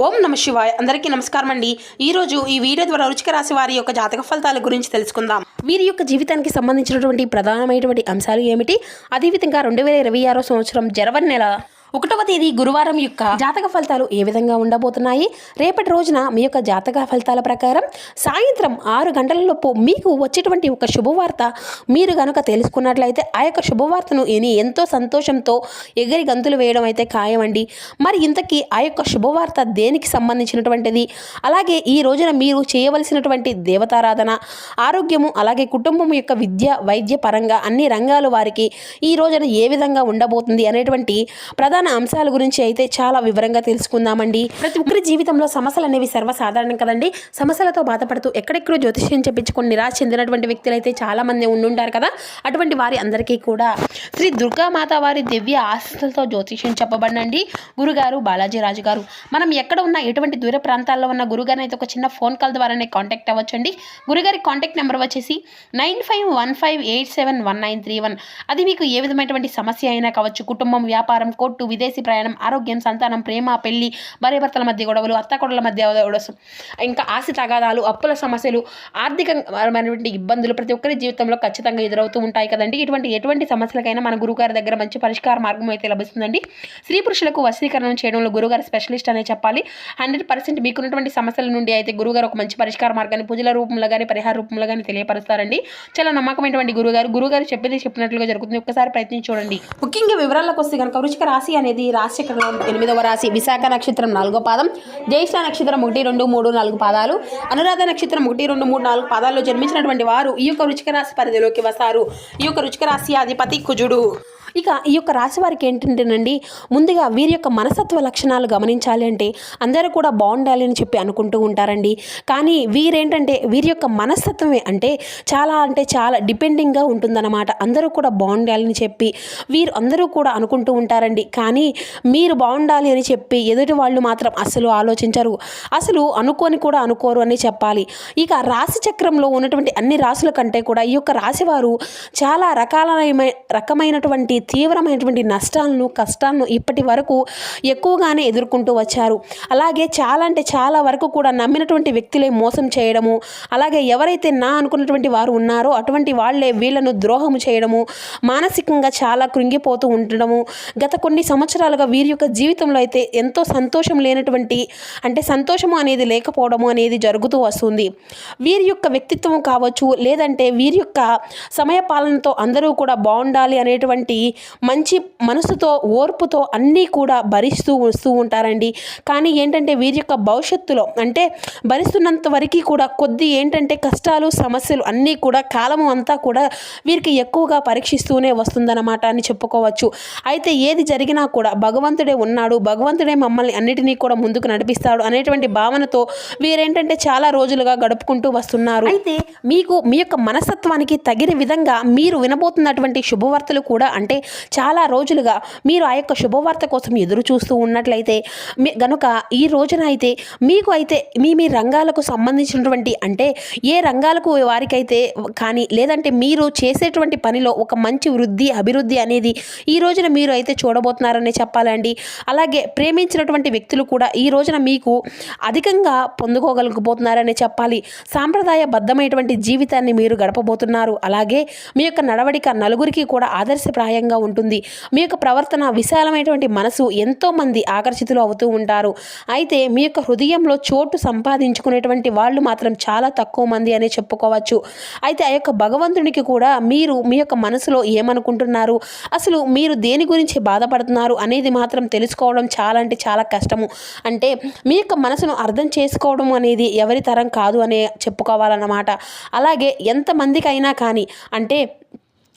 ఓం నమ శివాయ. అందరికీ నమస్కారం అండి. ఈరోజు ఈ వీడియో ద్వారా వృశ్చిక రాశి వారి యొక్క జాతక ఫలితాల గురించి తెలుసుకుందాం. వీరి యొక్క జీవితానికి సంబంధించినటువంటి ప్రధానమైనటువంటి అంశాలు ఏమిటి, అదేవిధంగా 2026 సంవత్సరం జనవరి నెల 1వ తేదీ గురువారం యొక్క జాతక ఫలితాలు ఏ విధంగా ఉండబోతున్నాయి. రేపటి రోజున మీ యొక్క జాతక ఫలితాల ప్రకారం సాయంత్రం 6 గంటలలోపు మీకు వచ్చేటువంటి ఒక శుభవార్త మీరు కనుక తెలుసుకున్నట్లయితే ఆ యొక్క శుభవార్తను ఎంతో సంతోషంతో ఎగిరి గంతులు వేయడం అయితే ఖాయమండి. మరి ఇంతకీ ఆ యొక్క శుభవార్త దేనికి సంబంధించినటువంటిది, అలాగే ఈ రోజున మీరు చేయవలసినటువంటి దేవతారాధన, ఆరోగ్యము, అలాగే కుటుంబం యొక్క విద్య వైద్య పరంగా అన్ని రంగాల వారికి ఈ రోజున ఏ విధంగా ఉండబోతుంది అనేటువంటి ప్రధాన అంశాల గురించి అయితే చాలా వివరంగా తెలుసుకుందామండి. ప్రతి ఒక్కరి జీవితంలో సమస్యలు అనేవి సర్వసాధారణం కదండి. సమస్యలతో బాధపడుతూ ఎక్కడెక్కడో జ్యోతిష్యం చెప్పించుకొని నిరాశ చెందినటువంటి వ్యక్తులు అయితే చాలా మంది ఉండుంటారు కదా. అటువంటి వారి అందరికీ కూడా శ్రీ దుర్గామాత వారి దివ్య ఆశీస్సులతో జ్యోతిష్యం చెప్పబడండి గురుగారు బాలాజీ రాజు గారు. మనం ఎక్కడ ఉన్న ఎటువంటి దూర ప్రాంతాల్లో ఉన్న గురుగారిని అయితే ఒక చిన్న ఫోన్ కాల్ ద్వారానే కాంటాక్ట్ అవ్వచ్చండి. గురుగారి కాంటాక్ట్ నెంబర్ వచ్చేసి 9515871931. అది మీకు ఏ విధమైనటువంటి సమస్య అయినా కావచ్చు, కుటుంబం, వ్యాపారం, కోర్టు, విదేశీ ప్రయాణం, ఆరోగ్యం, సంతానం, ప్రేమ, పెళ్లి, భార్యాభర్తల మధ్య గొడవలు, అత్తకొడల మధ్య గొడవలు, ఇంకా ఆస్తి తగాదాలు, అప్పుల సమస్యలు, ఆర్థికమైనటువంటి ఇబ్బందులు ప్రతి ఒక్కరి జీవితంలో ఖచ్చితంగా ఎదురవుతూ ఉంటాయి కదండి. ఎటువంటి సమస్యలకైనా మన గురుగారి దగ్గర మంచి పరిష్కార మార్గం అయితే లభిస్తుందండి. స్త్రీ పురుషులకు వశీకరణం చేయడంలో గురుగారు స్పెషలిస్ట్ అనే చెప్పాలి. 100% మీకున్నటువంటి సమస్యల నుండి అయితే గురుగారు ఒక మంచి పరిష్కార మార్గాన్ని పూజల రూపంలో కానీ పరిహార రూపంలో కానీ తెలియపరుస్తారండి. చాలా నమ్మకమైనటువంటి గురుగారు చెప్పినట్లుగా జరుగుతుంది. ఒక్కసారి ప్రయత్నించి చూడండి. ముఖ్యంగా వివరాలకు వస్తే కనుక వృశ్చిక రాశి అనేది రాశి చక్రంలో 8వ రాశి. విశాఖ నక్షత్రం 4వ పాదం, జ్యేష్ఠ నక్షత్రం 1, 2, 3, 4 పాదాలు, అనురాధ నక్షత్రం 1, 2, 3, 4 పాదాల్లో జన్మించినటువంటి వారు ఈ యొక్క వృశ్చిక రాశి పరిధిలోకి వస్తారు. ఈ యొక్క వృశ్చిక రాశి అధిపతి కుజుడు. ఇక ఈ యొక్క రాశి వారికి ఏంటంటేనండి, ముందుగా వీరి యొక్క మనస్తత్వ లక్షణాలు గమనించాలి అంటే అందరూ కూడా బాగుండాలి అని చెప్పి అనుకుంటూ ఉంటారండి. కానీ వీరేంటంటే వీరి యొక్క మనస్తత్వమే అంటే చాలా డిపెండింగ్గా ఉంటుందన్నమాట. అందరూ కూడా బాగుండాలి అని చెప్పి వీరు అందరూ కూడా అనుకుంటూ ఉంటారండి. కానీ మీరు బాగుండాలి అని చెప్పి ఎదుటి వాళ్ళు మాత్రం అసలు ఆలోచించరు, అసలు అనుకోరు అని చెప్పాలి. ఇక రాశి చక్రంలో ఉన్నటువంటి అన్ని రాశుల కంటే కూడా ఈ యొక్క రాశి వారు చాలా రకమైనటువంటి తీవ్రమైనటువంటి నష్టాలను, కష్టాలను ఇప్పటి వరకు ఎక్కువగానే ఎదుర్కొంటూ వచ్చారు. అలాగే చాలా వరకు కూడా నమ్మినటువంటి వ్యక్తులే మోసం చేయడము, అలాగే ఎవరైతే అనుకున్నటువంటి వారు ఉన్నారో అటువంటి వాళ్ళే వీళ్ళను ద్రోహము చేయడము, మానసికంగా చాలా కృంగిపోతూ ఉండడము, గత కొన్ని సంవత్సరాలుగా వీరి యొక్క జీవితంలో అయితే ఎంతో సంతోషం లేనటువంటి సంతోషము అనేది లేకపోవడము అనేది జరుగుతూ వస్తుంది. వీరి యొక్క వ్యక్తిత్వం కావచ్చు, లేదంటే వీరి యొక్క సమయపాలనతో అందరూ కూడా బాగుండాలి అనేటువంటి మంచి మనసుతో, ఓర్పుతో అన్నీ కూడా భరిస్తూ వస్తూ ఉంటారండి. కానీ ఏంటంటే వీరి యొక్క భవిష్యత్తులో భరిస్తున్నంత వరకు కూడా కొద్ది కష్టాలు, సమస్యలు అన్నీ కూడా కాలము అంతా కూడా వీరికి ఎక్కువగా పరీక్షిస్తూనే వస్తుందన్నమాట అని చెప్పుకోవచ్చు. అయితే ఏది జరిగినా కూడా భగవంతుడే ఉన్నాడు, భగవంతుడే మమ్మల్ని అన్నిటినీ కూడా ముందుకు నడిపిస్తాడు అనేటువంటి భావనతో వీరేంటంటే చాలా రోజులుగా గడుపుకుంటూ వస్తున్నారు. అయితే మీకు మీ యొక్క మనస్తత్వానికి తగిన విధంగా మీరు వినబోతున్నటువంటి శుభవార్తలు కూడా చాలా రోజులుగా మీరు ఆ యొక్క శుభవార్త కోసం ఎదురు చూస్తూ ఉన్నట్లయితే గనుక ఈ రోజున అయితే మీకు అయితే మీ రంగాలకు సంబంధించినటువంటి ఏ రంగాలకు వారికైతే కానీ, లేదంటే మీరు చేసేటువంటి పనిలో ఒక మంచి అభివృద్ధి అనేది ఈ రోజున మీరు అయితే చూడబోతున్నారని చెప్పాలండి. అలాగే ప్రేమించినటువంటి వ్యక్తులు కూడా ఈ రోజున మీకు అధికంగా పొందుకోగలిగిపోతున్నారని చెప్పాలి. సాంప్రదాయబద్ధమైనటువంటి జీవితాన్ని మీరు గడపబోతున్నారు. అలాగే మీ యొక్క నడవడిక నలుగురికి కూడా ఆదర్శప్రాయంగా ఉంటుంది. మీ యొక్క ప్రవర్తన, విశాలమైనటువంటి మనసు ఎంతో మంది ఆకర్షితులు అవుతూ ఉంటారు. అయితే మీ యొక్క హృదయంలో చోటు సంపాదించుకునేటువంటి వాళ్ళు మాత్రం చాలా తక్కువ మంది అనే చెప్పుకోవచ్చు. అయితే ఆ యొక్క భగవంతునికి కూడా మీరు మీ యొక్క మనసులో ఏమనుకుంటున్నారు, అసలు మీరు దేని గురించి బాధపడుతున్నారు అనేది మాత్రం తెలుసుకోవడం చాలా కష్టము. మీ యొక్క మనసును అర్థం చేసుకోవడం అనేది ఎవరి తరం కాదు అనే చెప్పుకోవాలన్నమాట. అలాగే ఎంతమందికైనా కానీ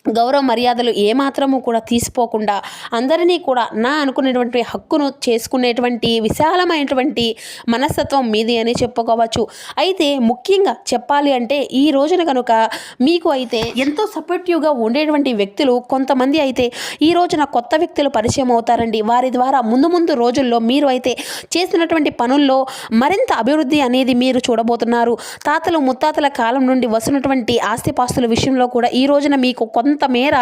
గౌరవ మర్యాదలు ఏమాత్రము కూడా తీసిపోకుండా అందరినీ కూడా అనుకునేటువంటి హక్కును చేసుకునేటువంటి విశాలమైనటువంటి మనస్తత్వం మీది అని చెప్పుకోవచ్చు. అయితే ముఖ్యంగా చెప్పాలి ఈ రోజున కనుక మీకు అయితే ఎంతో సపోర్టివ్గా ఉండేటువంటి వ్యక్తులు కొంతమంది అయితే ఈ రోజున కొత్త వ్యక్తులు పరిచయం అవుతారండి. వారి ద్వారా ముందు రోజుల్లో మీరు అయితే చేసినటువంటి పనుల్లో మరింత అభివృద్ధి అనేది మీరు చూడబోతున్నారు. తాతలు ముత్తాతల కాలం నుండి వస్తున్నటువంటి ఆస్తిపాస్తుల విషయంలో కూడా ఈ రోజున మీకు కొంత కొంతమేర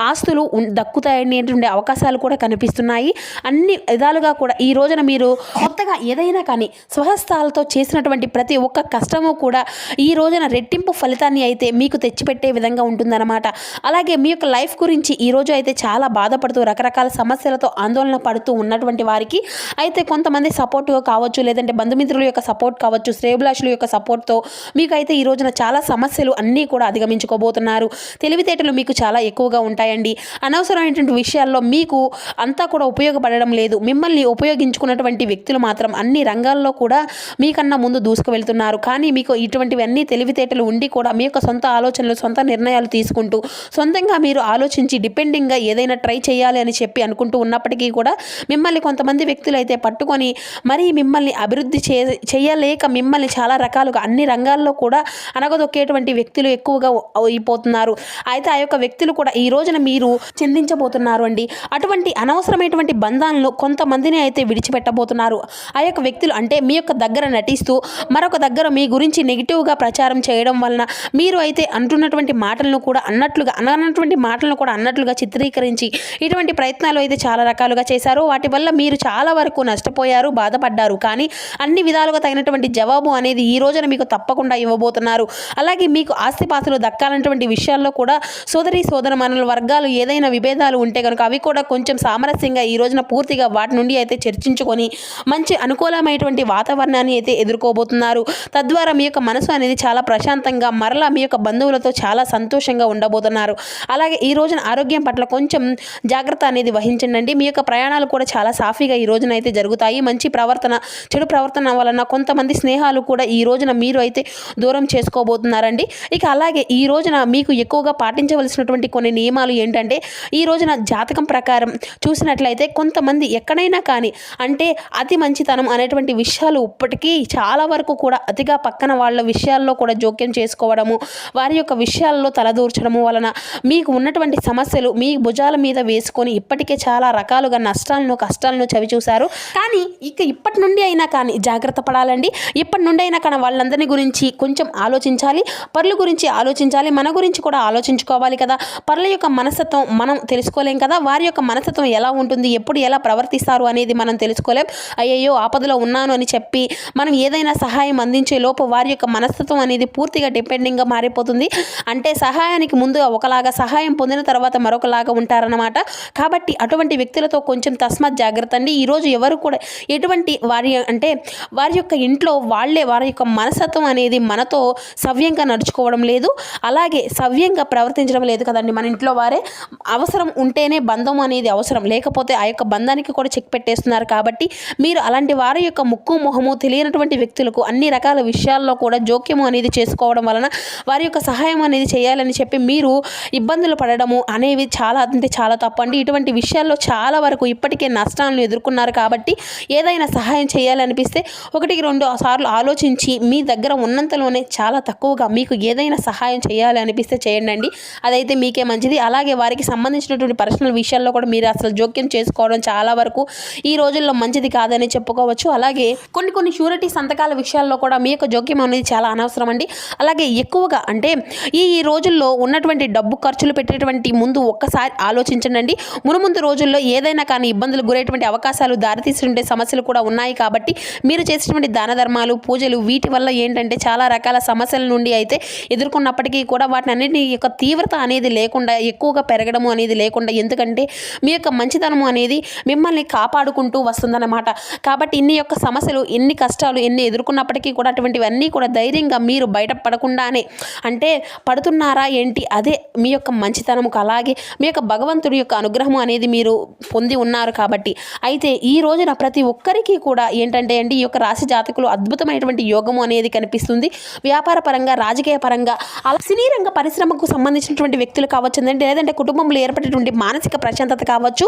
ఆస్తులు దక్కుతాయనేటువంటి అవకాశాలు కూడా కనిపిస్తున్నాయి. అన్ని విధాలుగా కూడా ఈ రోజున మీరు కొత్తగా ఏదైనా కానీ స్వహస్తాలతో చేసినటువంటి ప్రతి ఒక్క కష్టము కూడా ఈ రోజున రెట్టింపు ఫలితాన్ని అయితే మీకు తెచ్చిపెట్టే విధంగా ఉంటుందన్నమాట. అలాగే మీ యొక్క లైఫ్ గురించి ఈరోజు అయితే చాలా బాధపడుతూ రకరకాల సమస్యలతో ఆందోళన పడుతూ ఉన్నటువంటి వారికి అయితే కొంతమంది సపోర్ట్గా కావచ్చు, లేదంటే బంధుమిత్రుల యొక్క సపోర్ట్ కావచ్చు, శ్రేయోభిలాషుల యొక్క సపోర్ట్తో మీకు అయితే ఈ రోజున చాలా సమస్యలు అన్నీ కూడా అధిగమించుకోబోతున్నారు. తెలివితేటలు మీకు చాలా ఎక్కువగా ఉంటాయండి. అనవసరమైనటువంటి విషయాల్లో మీకు అంతా కూడా ఉపయోగపడడం లేదు. మిమ్మల్ని ఉపయోగించుకున్నటువంటి వ్యక్తులు మాత్రం అన్ని రంగాల్లో కూడా మీకన్నా ముందు దూసుకు వెళ్తున్నారు. కానీ మీకు ఇటువంటివన్నీ తెలివితేటలు ఉండి కూడా మీ యొక్క సొంత ఆలోచనలు, సొంత నిర్ణయాలు తీసుకుంటూ సొంతంగా మీరు ఆలోచించి డిపెండింగ్గా ఏదైనా ట్రై చేయాలి అని చెప్పి అనుకుంటూ ఉన్నప్పటికీ కూడా మిమ్మల్ని కొంతమంది వ్యక్తులు అయితే పట్టుకొని మరీ మిమ్మల్ని అభివృద్ధి చేయలేక మిమ్మల్ని చాలా రకాలుగా అన్ని రంగాల్లో కూడా అనగదొక్కేటువంటి వ్యక్తులు ఎక్కువగా అయిపోతున్నారు. అయితే ఆ యొక్క వ్యక్తులు కూడా ఈ రోజున మీరు చెందించబోతున్నారు అండి. అటువంటి అనవసరమైనటువంటి బంధాలను కొంతమందిని అయితే విడిచిపెట్టబోతున్నారు. ఆ యొక్క వ్యక్తులు అంటే మీ యొక్క దగ్గర నటిస్తూ మరొక దగ్గర మీ గురించి నెగిటివ్గా ప్రచారం చేయడం వలన మీరు అయితే అంటున్నటువంటి మాటలను కూడా అన్నట్లుగా చిత్రీకరించి ఇటువంటి ప్రయత్నాలు అయితే చాలా రకాలుగా చేశారు. వాటి వల్ల మీరు చాలా వరకు నష్టపోయారు, బాధపడ్డారు. కానీ అన్ని విధాలుగా తగినటువంటి జవాబు అనేది ఈ రోజున మీకు తప్పకుండా ఇవ్వబోతున్నారు. అలాగే మీకు ఆస్తిపాస్తులు దక్కాలన్నటువంటి విషయాల్లో కూడా సోదరమణుల వర్గాలు ఏదైనా విభేదాలు ఉంటే కనుక అవి కూడా కొంచెం సామరస్యంగా ఈ రోజున పూర్తిగా వాటి నుండి అయితే చర్చించుకొని మంచి అనుకూలమైనటువంటి వాతావరణాన్ని అయితే ఎదుర్కోబోతున్నారు. తద్వారా మీ యొక్క మనసు అనేది చాలా ప్రశాంతంగా మరలా మీ యొక్క బంధువులతో చాలా సంతోషంగా ఉండబోతున్నారు. అలాగే ఈ రోజున ఆరోగ్యం పట్ల కొంచెం జాగ్రత్త అనేది వహించండి. మీ యొక్క ప్రయాణాలు కూడా చాలా సాఫీగా ఈ రోజున అయితే జరుగుతాయి. మంచి ప్రవర్తన, చెడు ప్రవర్తన వలన కొంతమంది స్నేహాలు కూడా ఈ రోజున మీరు అయితే దూరం చేసుకోబోతున్నారండి. ఇక అలాగే ఈ రోజున మీకు ఎక్కువగా పాటించవలసినటువంటి కొన్ని నియమాలు ఏంటంటే ఈ రోజున జాతకం ప్రకారం చూసినట్లయితే కొంతమంది ఎక్కడైనా కానీ అంటే అతి మంచితనం అనేటువంటి విషయాలు ఇప్పటికీ చాలా వరకు కూడా అతిగా పక్కన వాళ్ళ విషయాల్లో కూడా జోక్యం చేసుకోవడము, వారి యొక్క విషయాల్లో తలదూర్చడము వలన మీకు ఉన్నటువంటి సమస్యలు మీ భుజాల మీద వేసుకొని ఇప్పటికే చాలా రకాలుగా నష్టాలను, కష్టాలను చవి చూశారు. కానీ ఇప్పటి నుండి అయినా కానీ జాగ్రత్త పడాలండి. ఇప్పటి నుండి అయినా కానీ వాళ్ళందరినీ గురించి కొంచెం ఆలోచించాలి. పరుల గురించి ఆలోచించాలి, మన గురించి కూడా ఆలోచించుకోవాలి కదా. పరుల యొక్క మనస్తత్వం మనం తెలుసుకోలేం కదా. వారి యొక్క మనస్తత్వం ఎలా ఉంటుంది, ఎప్పుడు ఎలా ప్రవర్తిస్తారు అనేది మనం తెలుసుకోలేం. అయ్యయ్యో ఆపదలో ఉన్నాను అని చెప్పి మనం ఏదైనా సహాయం అందించే లోపు వారి యొక్క మనస్తత్వం అనేది పూర్తిగా డిపెండింగ్గా మారిపోతుంది. అంటే సహాయానికి ముందు ఒకలాగా, సహాయం పొందిన తర్వాత మరొకలాగా ఉంటారన్నమాట. కాబట్టి అటువంటి వ్యక్తులతో కొంచెం తస్మాత్ జాగ్రత్త అండి. ఈరోజు ఎవరు కూడా ఎటువంటి వారి యొక్క ఇంట్లో వాళ్ళే వారి యొక్క మనస్తత్వం అనేది మనతో సవ్యంగా నడుచుకోవడం లేదు, అలాగే సవ్యంగా ప్రవర్తించడం లేదు కదండి. మన ఇంట్లో వారే అవసరం ఉంటేనే బంధం అనేది అవసరం, లేకపోతే ఆ యొక్క బంధానికి కూడా చెక్ పెట్టేస్తున్నారు. కాబట్టి మీరు అలాంటి వారి యొక్క ముక్కు మొహము తెలియనటువంటి వ్యక్తులకు అన్ని రకాల విషయాల్లో కూడా జోక్యము అనేది చేసుకోవడం వలన వారి యొక్క సహాయం అనేది చేయాలని చెప్పి మీరు ఇబ్బందులు పడడము అనేవి చాలా తప్పు అండి. ఇటువంటి విషయాల్లో చాలా వరకు ఇప్పటికే నష్టాలను ఎదుర్కొన్నారు. కాబట్టి ఏదైనా సహాయం చేయాలనిపిస్తే 1-2 సార్లు ఆలోచించి మీ దగ్గర ఉన్నంతలోనే చాలా తక్కువగా మీకు ఏదైనా సహాయం చేయాలి అనిపిస్తే చేయండి. అదైతే మీకే మంచిది. అలాగే వారికి సంబంధించినటువంటి పర్సనల్ విషయాల్లో కూడా మీరు అసలు జోక్యం చేసుకోవడం చాలా వరకు ఈ రోజుల్లో మంచిది కాదని చెప్పుకోవచ్చు. అలాగే కొన్ని షూరిటీ సంతకాల విషయాల్లో కూడా మీ యొక్క జోక్యం అనేది చాలా అనవసరం అండి. అలాగే ఎక్కువగా అంటే ఈ రోజుల్లో ఉన్నటువంటి డబ్బు ఖర్చులు పెట్టేటువంటి ముందు ఒక్కసారి ఆలోచించండి. మునుముందు రోజుల్లో ఏదైనా కానీ ఇబ్బందులు గురేటువంటి అవకాశాలు, దారితీస్తుంటే సమస్యలు కూడా ఉన్నాయి. కాబట్టి మీరు చేసేటువంటి దాన ధర్మాలు, పూజలు వీటి వల్ల ఏంటంటే చాలా రకాల సమస్యల నుండి అయితే ఎదుర్కొన్నప్పటికీ కూడా వాటిని అన్నింటి యొక్క తీవ్రత అనేది లేకుండా, ఎక్కువగా పెరగడము అనేది లేకుండా, ఎందుకంటే మీ యొక్క మంచితనము అనేది మిమ్మల్ని కాపాడుకుంటూ వస్తుందన్నమాట. కాబట్టి ఇన్ని యొక్క సమస్యలు, ఎన్ని కష్టాలు ఎన్ని ఎదుర్కొన్నప్పటికీ కూడా అటువంటివన్నీ కూడా ధైర్యంగా మీరు బయటపడకుండానే అంటే పడుతున్నారా ఏంటి, అదే మీ యొక్క మంచితనముకు, అలాగే మీ యొక్క భగవంతుడి యొక్క అనుగ్రహం అనేది మీరు పొంది ఉన్నారు. కాబట్టి అయితే ఈ రోజున ప్రతి ఒక్కరికి కూడా ఏంటంటే అండి ఈ యొక్క రాశి జాతకులు అద్భుతమైనటువంటి యోగము అనేది కనిపిస్తుంది. వ్యాపార పరంగా, రాజకీయ పరంగా, అలా సినీ రంగ పరిశ్రమకు సంబంధించినటువంటి వ్యక్తులు కావచ్చు, లేదంటే కుటుంబంలో ఏర్పడేటువంటి మానసిక ప్రశాంతత కావచ్చు,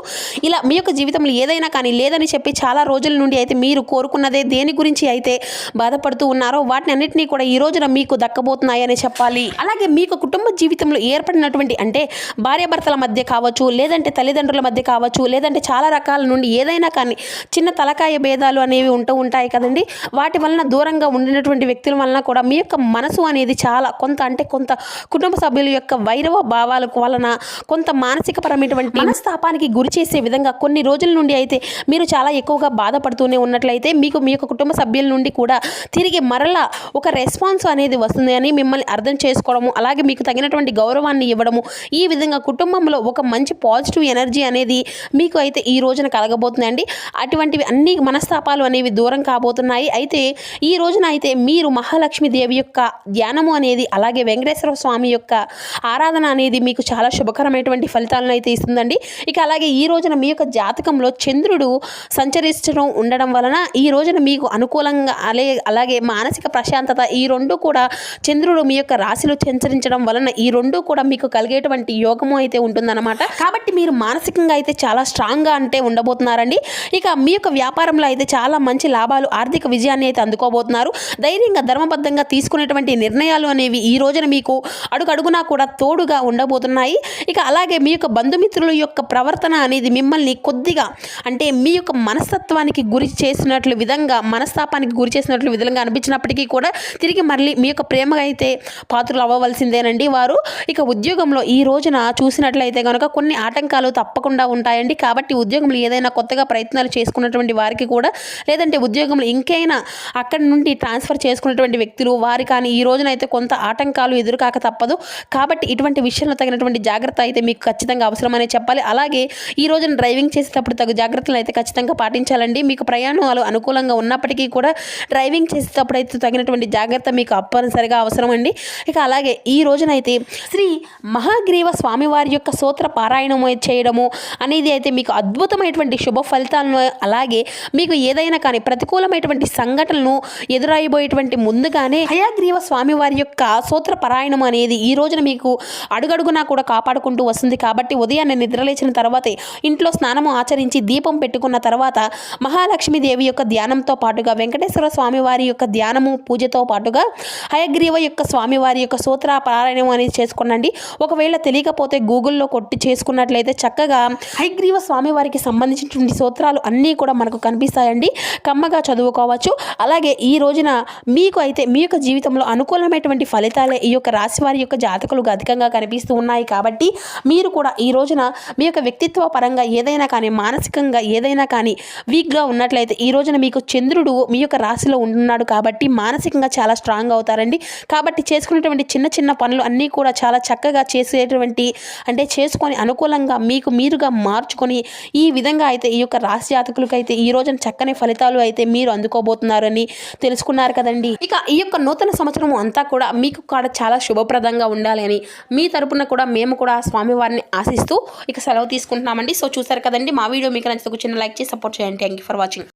ఇలా మీ యొక్క జీవితంలో ఏదైనా కానీ లేదని చెప్పి చాలా రోజుల నుండి అయితే మీరు కోరుకున్నదే దేని గురించి అయితే బాధపడుతూ ఉన్నారో వాటిని అన్నింటినీ కూడా ఈ రోజున మీకు దక్కబోతున్నాయని చెప్పాలి. అలాగే మీకు కుటుంబ జీవితంలో ఏర్పడినటువంటి అంటే భార్యాభర్తల మధ్య కావచ్చు, లేదంటే తల్లిదండ్రుల మధ్య కావచ్చు, లేదంటే చాలా రకాల నుండి ఏదైనా కానీ చిన్న తలకాయ భేదాలు అనేవి ఉంటాయి కదండి. వాటి వలన దూరంగా ఉండినటువంటి వ్యక్తుల వలన కూడా మీ యొక్క మనసు అనేది చాలా కొంత కుటుంబ సభ్యుల యొక్క వైరవ భావాలకు వలన కొంత మానసికపరమైనటువంటి మనస్తాపానికి గురి చేసే విధంగా కొన్ని రోజుల నుండి అయితే మీరు చాలా ఎక్కువగా బాధపడుతూనే ఉన్నట్లయితే మీకు మీ యొక్క కుటుంబ సభ్యుల నుండి కూడా తిరిగి మరలా ఒక రెస్పాన్స్ అనేది వస్తుంది అని మిమ్మల్ని అర్థం చేసుకోవడము, అలాగే మీకు తగినటువంటి గౌరవాన్ని ఇవ్వడము, ఈ విధంగా కుటుంబంలో ఒక మంచి పాజిటివ్ ఎనర్జీ అనేది మీకు అయితే ఈ రోజున కలగబోతుందండి. అటువంటివి అన్ని మనస్తాపాలు అనేవి దూరం కాబోతున్నాయి. అయితే ఈ రోజున అయితే మీరు మహాలక్ష్మీదేవి యొక్క ధ్యానము అనేది, అలాగే వెంకటేశ్వర స్వామి యొక్క ఆరాధన అనేది మీకు చాలా శుభకరమైనటువంటి ఫలితాలను అయితే ఇస్తుందండి. ఇక అలాగే ఈ రోజున మీ యొక్క జాతకంలో చంద్రుడు సంచరించడం ఉండడం వలన ఈ రోజున మీకు అనుకూలంగా అలాగే మానసిక ప్రశాంతత ఈ రెండు కూడా చంద్రుడు మీ యొక్క రాశిలో సంచరించడం వలన ఈ రెండు కూడా మీకు కలిగేటువంటి యోగము అయితే ఉంటుందన్నమాట. కాబట్టి మీరు మానసికంగా అయితే చాలా స్ట్రాంగ్గా అంటే ఉండబోతున్నారండి. ఇక మీ యొక్క వ్యాపారంలో అయితే చాలా మంచి లాభాలు, ఆర్థిక విజయాన్ని అయితే అందుకోబోతున్నారు. ధైర్యంగా ధర్మబద్ధంగా తీసుకునేటువంటి నిర్ణయాలు అనేవి ఈ రోజున మీకు అడుగడుగునా కూడా తోడుగా ఉండబోతున్నాయి. ఇక అలాగే మీ యొక్క బంధుమిత్రుల యొక్క ప్రవర్తన అనేది మిమ్మల్ని కొద్దిగా అంటే మీ యొక్క మనస్తత్వానికి గురి చేసినట్లు విధంగా, మనస్తాపానికి గురి చేసినట్లు విధంగా అనిపించినప్పటికీ కూడా తిరిగి మళ్ళీ మీ యొక్క ప్రేమ అయితే పాత్రలు అవ్వవలసిందేనండి వారు. ఇక ఉద్యోగంలో ఈ రోజున చూసినట్లయితే కనుక కొన్ని ఆటంకాలు తప్పకుండా ఉంటాయండి. కాబట్టి ఉద్యోగంలో ఏదైనా కొత్తగా ప్రయత్నాలు చేసుకున్నటువంటి వారికి కూడా, లేదంటే ఉద్యోగంలో ఇంకైనా అక్కడి నుండి ట్రాన్స్ఫర్ చేసుకున్నటువంటి వ్యక్తులు వారి కానీ ఈ రోజున అయితే కొంత ఆటంకాలు ఎదురుకాక తప్పదు. కాబట్టి ఇటువంటి విషయంలో తగినటువంటి జాగ్రత్త అయితే మీకు ఖచ్చితంగా అవసరమనే చెప్పాలి. అలాగే ఈ రోజున డ్రైవింగ్ చేసేటప్పుడు తగు జాగ్రత్తలు అయితే ఖచ్చితంగా పాటించాలండి. మీకు ప్రయాణాలు అనుకూలంగా ఉన్నప్పటికీ కూడా డ్రైవింగ్ చేసేటప్పుడు అయితే తగినటువంటి జాగ్రత్త మీకు తప్పనిసరిగా అవసరం అండి. ఇక అలాగే ఈ రోజునైతే శ్రీ మహాగ్రీవ స్వామివారి యొక్క స్తోత్ర పారాయణం చేయడము అనేది అయితే మీకు అద్భుతమైనటువంటి శుభ ఫలితాలను, అలాగే మీకు ఏదైనా కానీ ప్రతికూలమైనటువంటి సంఘటనలను ఎదురైపోయేటువంటి ముందుగానే హయగ్రీవ స్వామివారి యొక్క స్తోత్ర పారాయణం అనేది ఈ రోజున మీకు అడుగడుగునా కూడా కాపాడుకుంటూ వస్తుంది. కాబట్టి ఉదయాన్నే నిద్రలేచిన తర్వాతే ఇంట్లో స్నానము ఆచరించి దీపం పెట్టుకున్న తర్వాత మహాలక్ష్మీదేవి యొక్క ధ్యానంతో పాటుగా వెంకటేశ్వర స్వామివారి యొక్క ధ్యానము పూజతో పాటుగా హయగ్రీవ యొక్క స్వామివారి యొక్క స్తోత్ర పారాయణం అనేది చేసుకోండి. ఒకవేళ తెలియకపోతే గూగుల్లో కొట్టి చేసుకున్నట్లయితే చక్కగా హయగ్రీవ స్వామివారికి సంబంధించినటువంటి స్తోత్రాలు అన్నీ కూడా మనకు కనిపిస్తాయండి. కమ్మగా చదువుకోవచ్చు. అలాగే ఈ రోజున మీకు అయితే మీ యొక్క జీవితంలో అనుకూలమైనటువంటి ఫలితాలే ఈ యొక్క రాశి వారి యొక్క జాతకులుగా అధికంగా కనిపిస్తూ ఉన్నాయి. కాబట్టి మీరు కూడా ఈ రోజున మీ యొక్క వ్యక్తిత్వ పరంగా ఏదైనా కానీ, మానసికంగా ఏదైనా కానీ వీక్గా ఉన్నట్లయితే ఈ రోజున మీకు చంద్రుడు మీ యొక్క రాశిలో ఉంటున్నాడు. కాబట్టి మానసికంగా చాలా స్ట్రాంగ్ అవుతారండి. కాబట్టి చేసుకునేటువంటి చిన్న చిన్న పనులు అన్నీ కూడా చాలా చక్కగా చేసేటువంటి అంటే చేసుకొని అనుకూలంగా మీకు మీరుగా మార్చుకొని ఈ విధంగా అయితే ఈ యొక్క రాశి జాతకులకు అయితే ఈ రోజున చక్కని ఫలితాలు అయితే మీరు అందుకోబోతున్నారని తెలుసుకున్నారు కదండి. ఇక ఈ యొక్క నూతన సంవత్సరం అంతా కూడా మీకు కూడా చాలా శుభప్రదంగా ఉండాలి అని మీ తరపున కూడా మేము కూడా స్వామివారిని ఆశిస్తూ ఇక సెలవు తీసుకుంటున్నామండి. సో చూసారు కదండి, మా వీడియో మీకు నచ్చితే ఒక చిన్న లైక్ చేసి సపోర్ట్ చేయండి. Thank you for watching.